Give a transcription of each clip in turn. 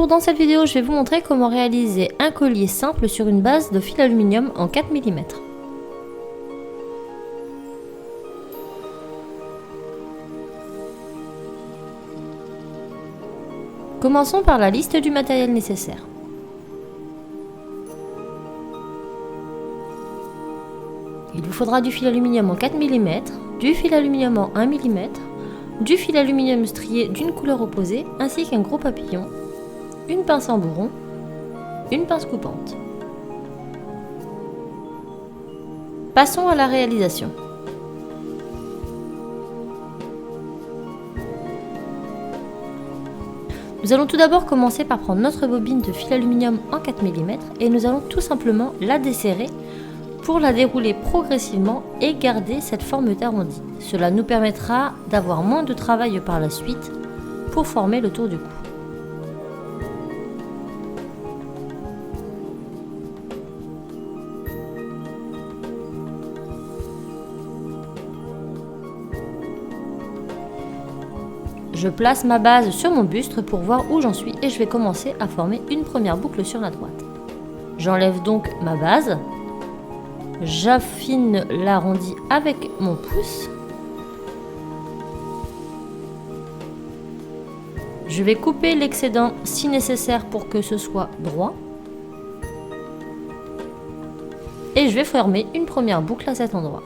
Bonjour, dans cette vidéo je vais vous montrer comment réaliser un collier simple sur une base de fil aluminium en 4 mm. Commençons par la liste du matériel nécessaire. Il vous faudra du fil aluminium en 4 mm, du fil aluminium en 1 mm, du fil aluminium strié d'une couleur opposée ainsi qu'un gros papillon, une pince en bourron, une pince coupante. Passons à la réalisation. Nous allons tout d'abord commencer par prendre notre bobine de fil aluminium en 4 mm et nous allons tout simplement la desserrer pour la dérouler progressivement et garder cette forme d'arrondi. Cela nous permettra d'avoir moins de travail par la suite pour former le tour du cou. Je place ma base sur mon buste pour voir où j'en suis et je vais commencer à former une première boucle sur la droite. J'enlève donc ma base, j'affine l'arrondi avec mon pouce. Je vais couper l'excédent si nécessaire pour que ce soit droit. Et je vais former une première boucle à cet endroit.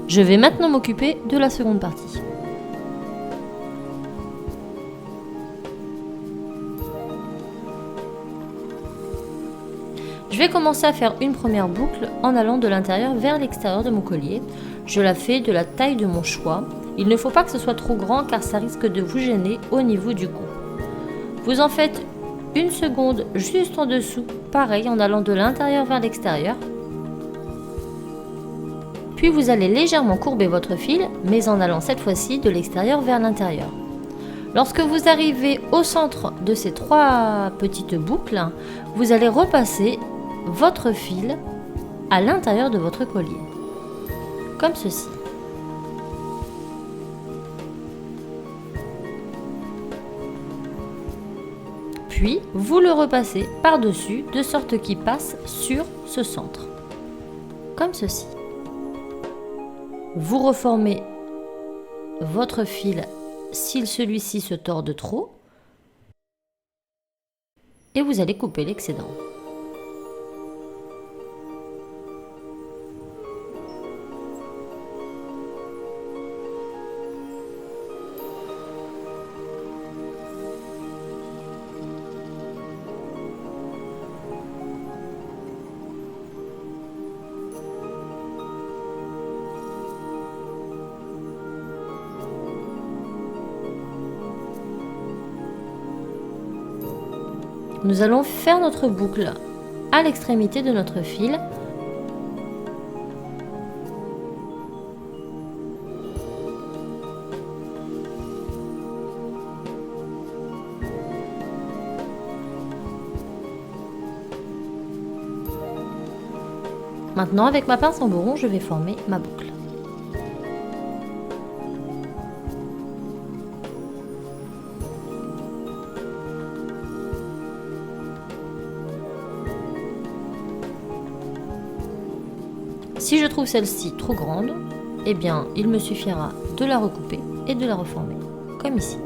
Je vais maintenant m'occuper de la seconde partie. Je vais commencer à faire une première boucle en allant de l'intérieur vers l'extérieur de mon collier. Je la fais de la taille de mon choix. Il ne faut pas que ce soit trop grand car ça risque de vous gêner au niveau du cou. Vous en faites une seconde juste en dessous, pareil en allant de l'intérieur vers l'extérieur. Puis vous allez légèrement courber votre fil, mais en allant cette fois-ci de l'extérieur vers l'intérieur. Lorsque vous arrivez au centre de ces trois petites boucles, vous allez repasser votre fil à l'intérieur de votre collier, comme ceci. Puis vous le repassez par-dessus de sorte qu'il passe sur ce centre, comme ceci. Vous reformez votre fil si celui-ci se tord de trop et vous allez couper l'excédent. Nous allons faire notre boucle à l'extrémité de notre fil. Maintenant, avec ma pince en bourron, je vais former ma boucle. Si je trouve celle-ci trop grande, eh bien, il me suffira de la recouper et de la reformer, comme ici.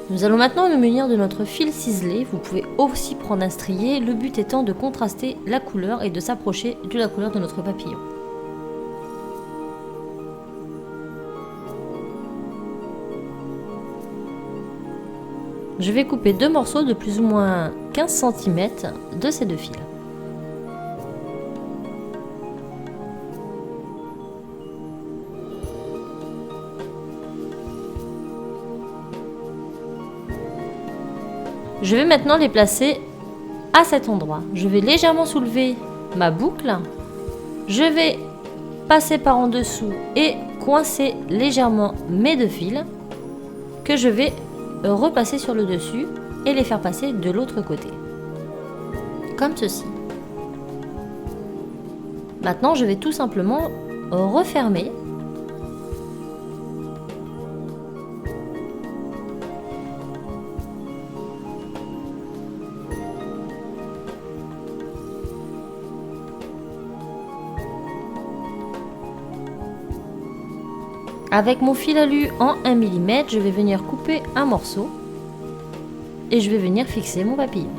Nous allons maintenant nous munir de notre fil ciselé. Vous pouvez aussi prendre un strié, le but étant de contraster la couleur et de s'approcher de la couleur de notre papillon. Je vais couper 2 morceaux de plus ou moins 15 cm de ces 2 fils. Je vais maintenant les placer à cet endroit. Je vais légèrement soulever ma boucle. Je vais passer par en dessous et coincer légèrement mes 2 fils que je vais repasser sur le dessus et les faire passer de l'autre côté. Comme ceci. Maintenant, je vais tout simplement refermer. Avec mon fil alu en 1 mm, je vais venir couper un morceau et je vais venir fixer mon papillon.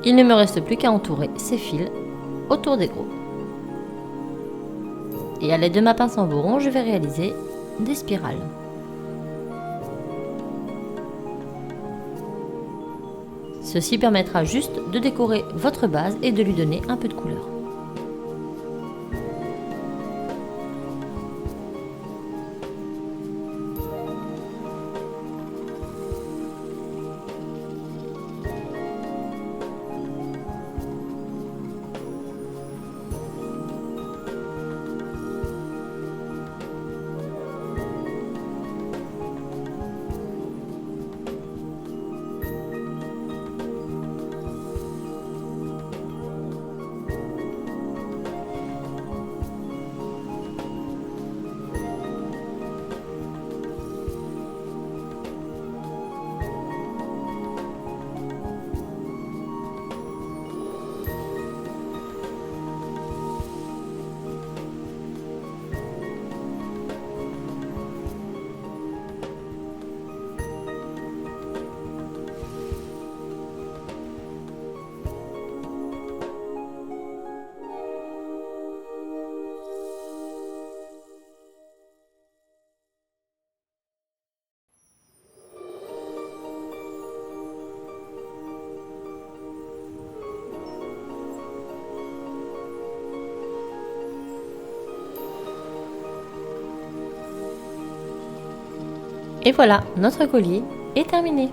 Il ne me reste plus qu'à entourer ces fils autour des gros. Et à l'aide de ma pince en bourron, je vais réaliser des spirales. Ceci permettra juste de décorer votre base et de lui donner un peu de couleur. Et voilà, notre collier est terminé.